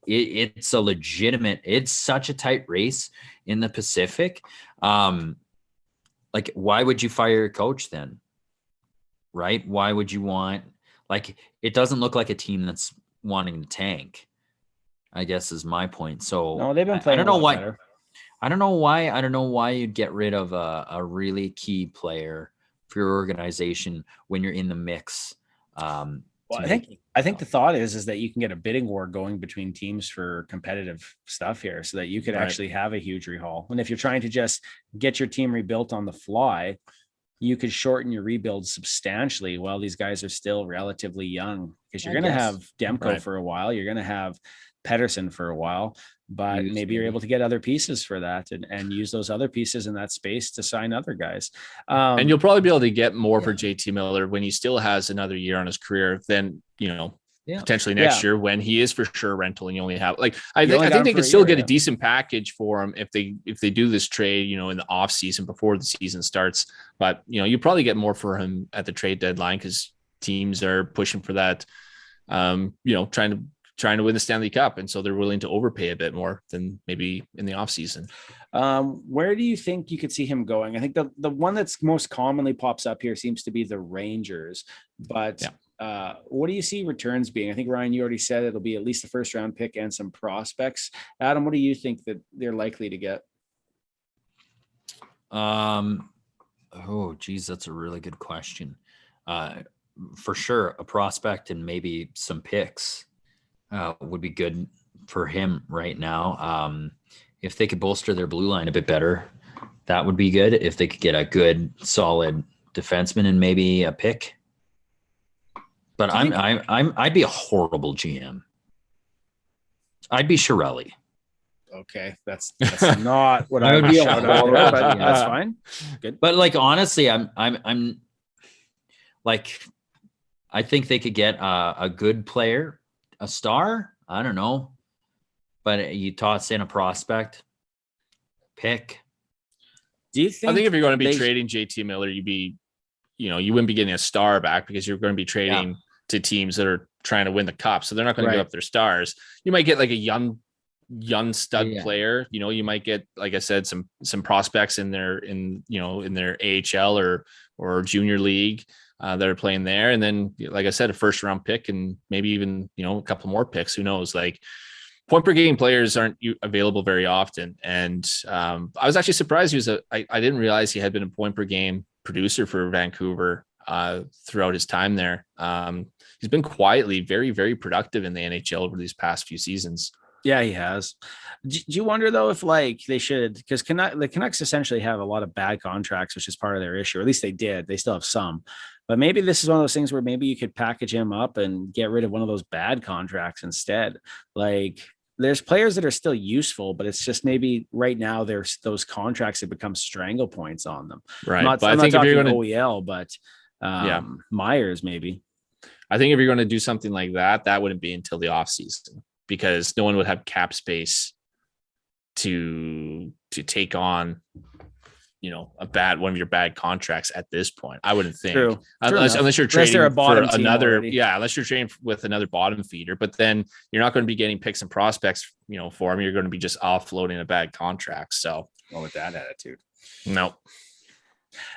It's a legitimate, it's such a tight race in the Pacific. Like, why would you fire your coach then? Right? Why would you want, like, it doesn't look like a team that's wanting to tank, I guess is my point. So No, they've been playing. I don't know why. Better. I don't know why you'd get rid of a really key player for your organization when you're in the mix. Well, I think the thought is that you can get a bidding war going between teams for competitive stuff here, so that you could actually have a huge rehaul. And if you're trying to just get your team rebuilt on the fly, you could shorten your rebuild substantially while these guys are still relatively young, because you're going to have Demko for a while. You're going to have Pedersen for a while, but maybe you're able to get other pieces for that and use those other pieces in that space to sign other guys. And you'll probably be able to get more for JT Miller when he still has another year on his career than, potentially next year when he is for sure a rental and you only have, like, I think they could still get a decent package for him if they do this trade, in the off season before the season starts. But, you probably get more for him at the trade deadline because teams are pushing for that, trying to win the Stanley Cup. And so they're willing to overpay a bit more than maybe in the off season. Where do you think you could see him going? I think the one that's most commonly pops up here seems to be the Rangers, but what do you see returns being? I think, Ryan, you already said it'll be at least a first round pick and some prospects. Adam, what do you think that they're likely to get? Oh geez, that's a really good question. For sure a prospect and maybe some picks would be good for him right now. If they could bolster their blue line a bit better, that would be good. If they could get a good solid defenseman and maybe a pick. But I'd be a horrible GM. I'd be Chiarelli. Okay, that's not what I would be shout out there, but that's fine. Good. But like, honestly, I'm like, I think they could get a good player, a star. I don't know, but you toss in a prospect, pick. Do you think? I think if you're going to be trading JT Miller, you wouldn't be getting a star back because you're going to be trading to teams that are trying to win the cup. So they're not going to give up their stars. You might get like a young stud player. You might get, like I said, some prospects in their AHL or junior league that are playing there. And then, like I said, a first round pick and maybe even, a couple more picks. Who knows? Like, point per game players aren't available very often. And I was actually surprised I didn't realize he had been a point per game producer for Vancouver throughout his time there. He's been quietly very, very productive in the NHL over these past few seasons. Yeah, he has. Do you wonder though if they should, because the Canucks essentially have a lot of bad contracts, which is part of their issue, or at least they did. They still have some, but maybe this is one of those things where maybe you could package him up and get rid of one of those bad contracts instead. Like, there's players that are still useful, but it's just maybe right now there's those contracts that become strangle points on them. Right. I'm not talking OEL, but Myers maybe. I think if you're going to do something like that, that wouldn't be until the off season, because no one would have cap space to take on, one of your bad contracts at this point. I wouldn't think. True. Unless you're trading for another, already. Unless you're trading with another bottom feeder, but then you're not going to be getting picks and prospects, for him. You're going to be just offloading a bad contract. So, well, with that attitude, no,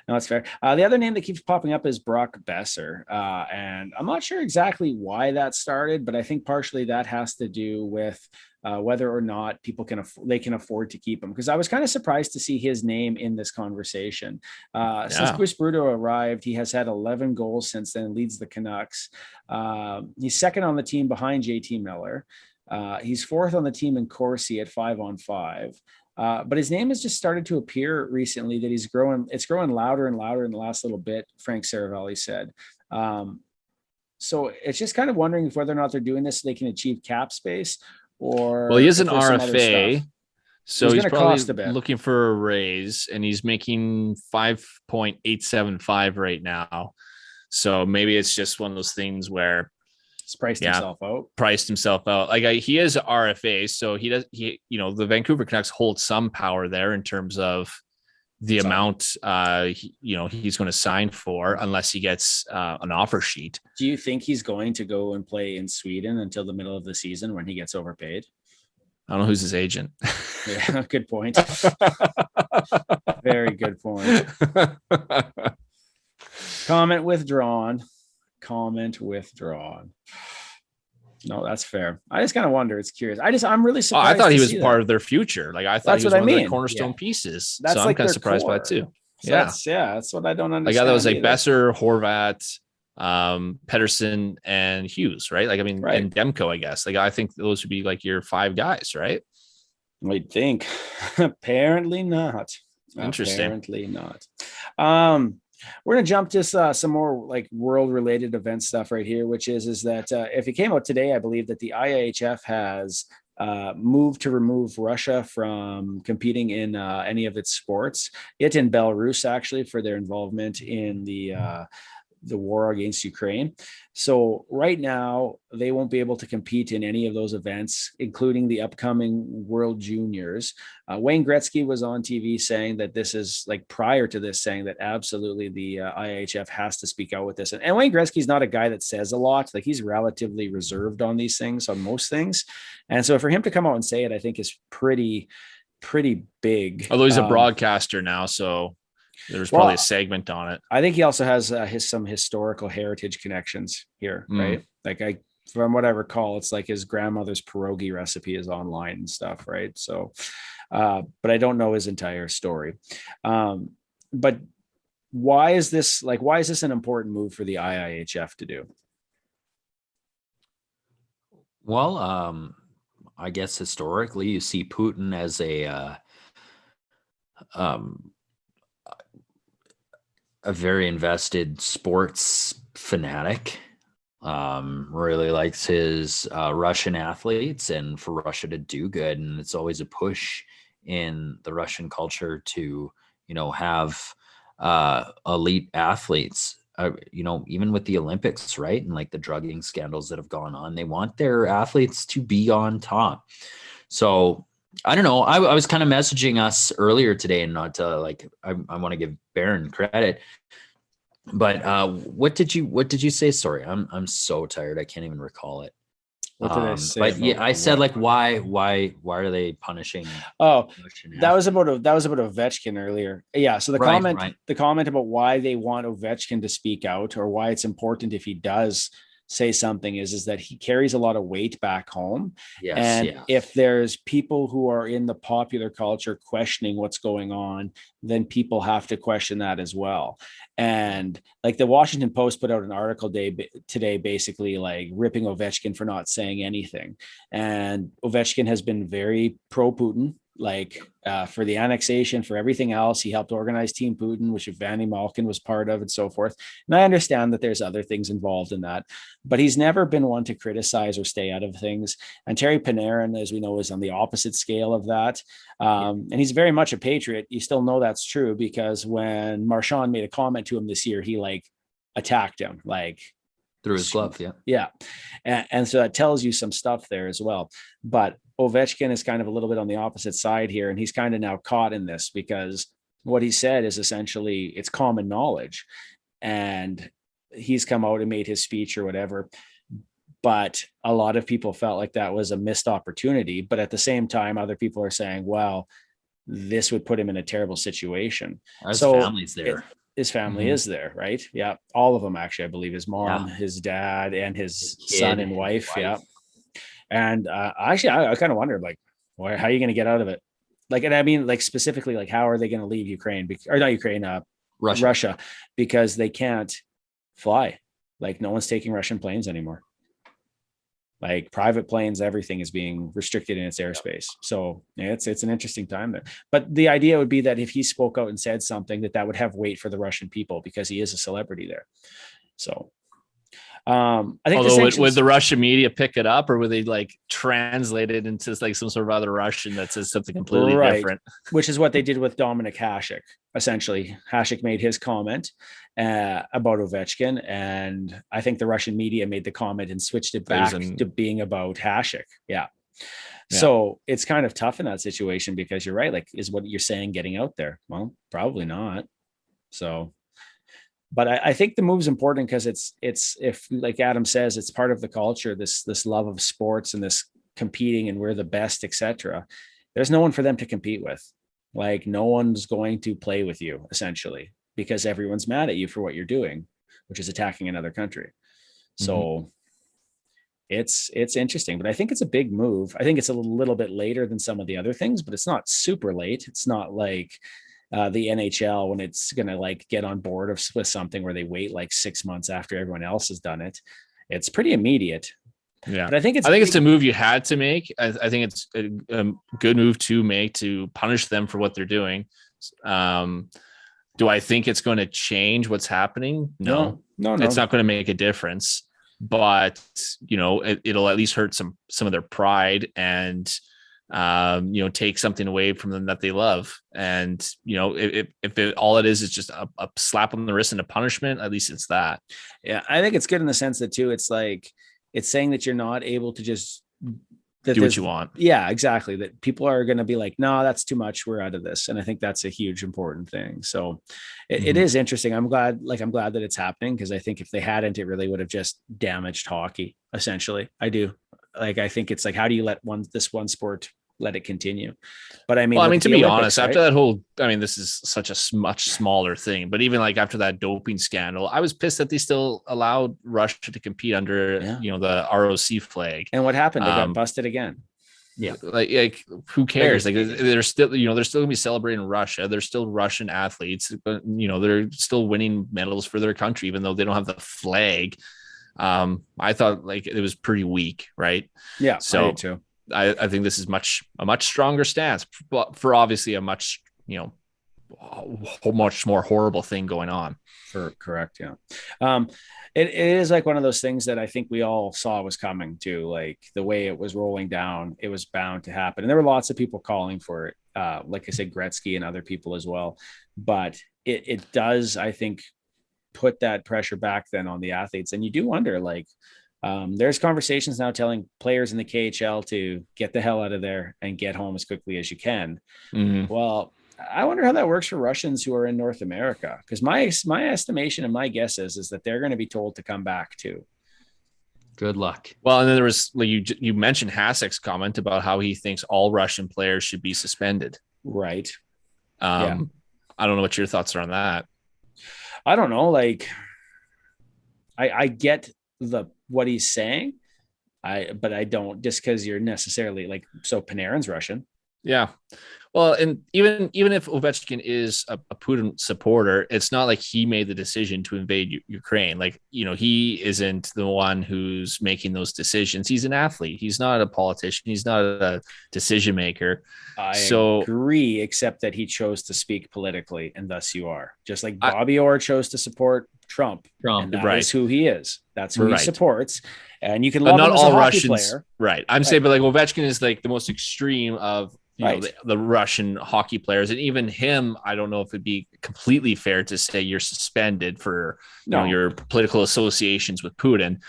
that's fair. The other name that keeps popping up is Brock Besser. And I'm not sure exactly why that started, but I think partially that has to do with whether or not people can afford to keep him. Because I was kind of surprised to see his name in this conversation. Since Bruce Bruto arrived, he has had 11 goals since then, leads the Canucks. He's second on the team behind JT Miller. He's fourth on the team in Corsi at 5-on-5. But his name has just started to appear recently that it's growing louder and louder in the last little bit, Frank Saravalli said. So it's just kind of wondering whether or not they're doing this so they can achieve cap space, or Well, he is if an there's some other RFA, stuff. so he's gonna probably cost a bit. looking for a raise, and he's making 5.875 right now. So maybe it's just one of those things where He's priced himself out. Like he is a RFA, so the Vancouver Canucks hold some power there in terms of the amount he's going to sign for, unless he gets an offer sheet. Do you think he's going to go and play in Sweden until the middle of the season when he gets overpaid? I don't know who's his agent. Yeah, good point. Very good point. Comment withdrawn. No, that's fair. I just kind of wonder. It's curious. I'm really surprised. I thought he was part of their future. Like I thought that's he was what one I mean. of their cornerstone pieces. That's so like I'm kind of their surprised core. by it too. So that's what I don't understand. Like I thought it was like either. Besser, Horvat, Pedersen, and Hughes, right? Like I mean, Right. and Demko, I guess. Like I think those would be like your 5 guys, right? I think. Apparently not. Interesting. Apparently not. We're gonna jump to some more like world-related event stuff right here, which is that if it came out today, I believe that the IIHF has moved to remove Russia from competing in any of its sports. It in Belarus actually for their involvement in the war against Ukraine. So right now they won't be able to compete in any of those events, including the upcoming World Juniors. Wayne Gretzky was on TV saying that this is like prior to this saying that absolutely the IIHF has to speak out with this. And Wayne Gretzky's not a guy that says a lot. Like he's relatively reserved on these things, on most things. And so for him to come out and say it, I think is pretty big. Although he's a broadcaster now, so there's probably a segment on it. I think he also has some historical heritage connections here, right? Like from what I recall, it's like his grandmother's pierogi recipe is online and stuff, right? So, but I don't know his entire story. But why is this an important move for the IIHF to do? Well, I guess historically you see Putin as a very invested sports fanatic, really likes his Russian athletes and for Russia to do good. And it's always a push in the Russian culture to, have elite athletes, even with the Olympics, right? And like the drugging scandals that have gone on, they want their athletes to be on top. So I don't know. I was kind of messaging us earlier today, and not to I want to give Baron credit, but what did you say? Sorry, I'm so tired. I can't even recall it. What did I say? But yeah, I said why are they punishing? Oh, that was about Ovechkin earlier. Yeah. So the comment about why they want Ovechkin to speak out, or why it's important if he does say something is that he carries a lot of weight back home. Yes, and if there's people who are in the popular culture questioning what's going on, then people have to question that as well. And like the Washington Post put out an article today, basically like ripping Ovechkin for not saying anything. And Ovechkin has been very pro-Putin, for the annexation, for everything else. He helped organize Team Putin, which Vanny Malkin was part of, and so forth. And I understand that there's other things involved in that, but he's never been one to criticize or stay out of things. And Terry Panarin, as we know, is on the opposite scale of that. And he's very much a patriot. You still know that's true because when Marchand made a comment to him this year, he attacked him, through his glove. Yeah. And so that tells you some stuff there as well. But Ovechkin is kind of a little bit on the opposite side here. And he's kind of now caught in this because what he said is essentially it's common knowledge. And he's come out and made his speech or whatever. But a lot of people felt like that was a missed opportunity. But at the same time, other people are saying, well, this would put him in a terrible situation. His family's there. His family is there, right? Yeah. All of them, actually, I believe his mom, his dad, and his son and wife. Yeah. And actually, I kind of wondered, how are you going to get out of it? And I mean, specifically, how are they going to leave Ukraine? Or not Ukraine, Russia, because they can't fly. No one's taking Russian planes anymore. Private planes, everything is being restricted in its airspace. So yeah, it's an interesting time there. But the idea would be that if he spoke out and said something, that would have weight for the Russian people because he is a celebrity there. So I think Although would the Russian media pick it up, or would they like translate it into like some sort of other Russian that says something completely different? Which is what they did with Dominik Hasek. Essentially, Hasek made his comment about Ovechkin, and I think the Russian media made the comment and switched it back to being about Hasek. Yeah. So it's kind of tough in that situation because you're right. Like, is what you're saying getting out there? Well, probably not. So, but I think the move's important because it's if, like Adam says, it's part of the culture, this love of sports and this competing and we're the best, etc. There's no one for them to compete with. Like, no one's going to play with you essentially because everyone's mad at you for what you're doing, which is attacking another country. So it's interesting, but I think it's a big move. I think it's a little bit later than some of the other things, but it's not super late. It's not like the NHL when it's going to like get on board with something where they wait like 6 months after everyone else has done it. It's pretty immediate. Yeah. But I think it's a move you had to make. I think it's a good move to make to punish them for what they're doing. Do I think it's going to change what's happening? No. It's not going to make a difference. But it'll at least hurt some of their pride and take something away from them that they love. And if all it is just a slap on the wrist and a punishment, at least it's that. Yeah, I think it's good in the sense that too, it's like it's saying that you're not able to just do what you want. Yeah, exactly. That people are going to be like, no, that's too much. We're out of this. And I think that's a huge important thing. So it is interesting. I'm glad that it's happening because I think if they hadn't, it really would have just damaged hockey. Essentially, I do. Like, I think it's like, how do you let this one sport let it continue? But I mean, to be honest, right? After that whole, this is such a much smaller thing, but even like after that doping scandal, I was pissed that they still allowed Russia to compete under, the ROC flag. And what happened? They got busted again. Yeah. Like who cares? Like they're still, they're still gonna be celebrating Russia. They're still Russian athletes, but they're still winning medals for their country, even though they don't have the flag. I thought like it was pretty weak, right? Yeah. So I did too. I think this is a much stronger stance for obviously a much, much more horrible thing going on. Correct. Yeah. It is like one of those things that I think we all saw was coming too. Like the way it was rolling down, it was bound to happen. And there were lots of people calling for it. Like I said, Gretzky and other people as well. But it does, I think, put that pressure back then on the athletes. And you do wonder, like, there's conversations now telling players in the KHL to get the hell out of there and get home as quickly as you can. Well, I wonder how that works for Russians who are in North America, because my estimation and my guess is that they're going to be told to come back too. Good luck. Well, and then there was, like, you mentioned Hasek's comment about how he thinks all Russian players should be suspended. Right. I don't know what your thoughts are on that. I don't know. Like, I get what he's saying, but I don't, just because you're necessarily like, so Panarin's Russian. Yeah. Well, and even if Ovechkin is a Putin supporter, it's not like he made the decision to invade Ukraine. Like, he isn't the one who's making those decisions. He's an athlete. He's not a politician. He's not a decision maker. I agree, except that he chose to speak politically, and thus you are. Just like Bobby Orr chose to support Trump. And that is who he is. That's who he supports. And you can love him as a hockey player. Right. I'm saying, but like Ovechkin is like the most extreme of the Russian hockey players, and even him, I don't know if it'd be completely fair to say you're suspended for your political associations with Putin,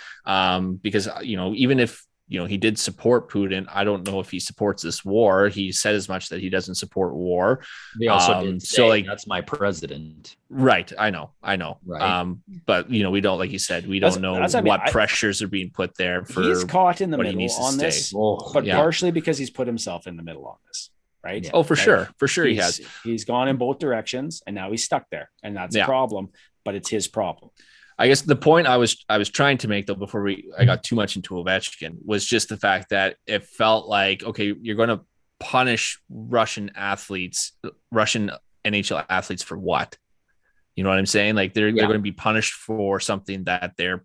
because even if he did support Putin, I don't know if he supports this war. He said as much that he doesn't support war. They also did say, that's my president. Right. I know. Right. But we don't, like you said, we don't know what pressures are being put there for. He's caught in the middle on this, but partially because he's put himself in the middle on this. Right. Yeah. Oh, for sure. He has. He's gone in both directions, and now he's stuck there, and that's a problem. But it's his problem. I guess the point I was trying to make, though, before I got too much into Ovechkin, was just the fact that it felt like, okay, you're going to punish Russian NHL athletes for what? You know what I'm saying? Like they're going to be punished for something that the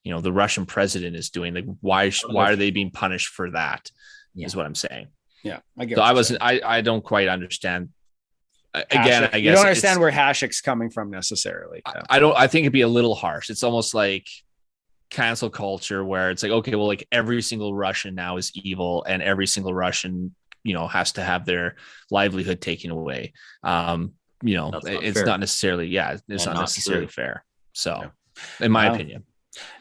Russian president is doing. Like why are they being punished for that? Is what I'm saying. Yeah, I get. So I don't quite understand. Again, I guess you don't understand where Hasek's coming from necessarily. I think it'd be a little harsh. It's almost like cancel culture where it's like, okay, well, like every single Russian now is evil and every single Russian, has to have their livelihood taken away. It's fair. not necessarily, it's not necessarily fair. So in my opinion,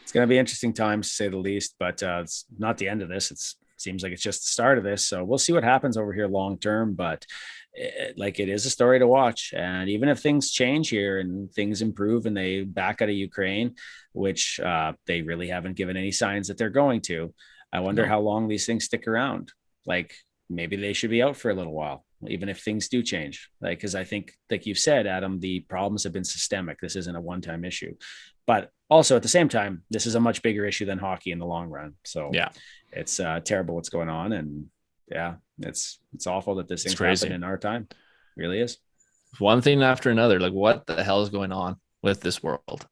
it's going to be interesting times to say the least, but it's not the end of this. It seems like it's just the start of this. So we'll see what happens over here long term, but it is a story to watch. And even if things change here and things improve and they back out of Ukraine, which they really haven't given any signs that they're going to, I wonder how long these things stick around. Like maybe they should be out for a little while, even if things do change. Like, cause I think, like you've said, Adam, the problems have been systemic. This isn't a one-time issue, but also at the same time, this is a much bigger issue than hockey in the long run. So it's terrible what's going on. And it's awful that this thing's happened in our time. It really is. One thing after another. Like, what the hell is going on with this world?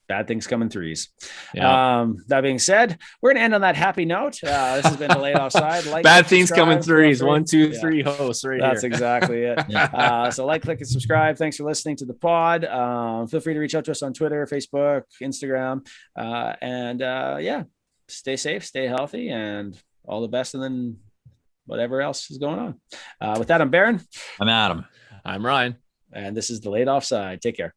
Bad things come in threes. Yeah. That being said, we're going to end on that happy note. This has been Delayed Offside. Bad things come in threes. 1, 2, 3 hosts right That's here. exactly it. So like, click, and subscribe. Thanks for listening to the pod. Feel free to reach out to us on Twitter, Facebook, Instagram. Stay safe, stay healthy, and all the best. And then whatever else is going on. With that, I'm Baron. I'm Adam. I'm Ryan. And this is Delayed Offside. Take care.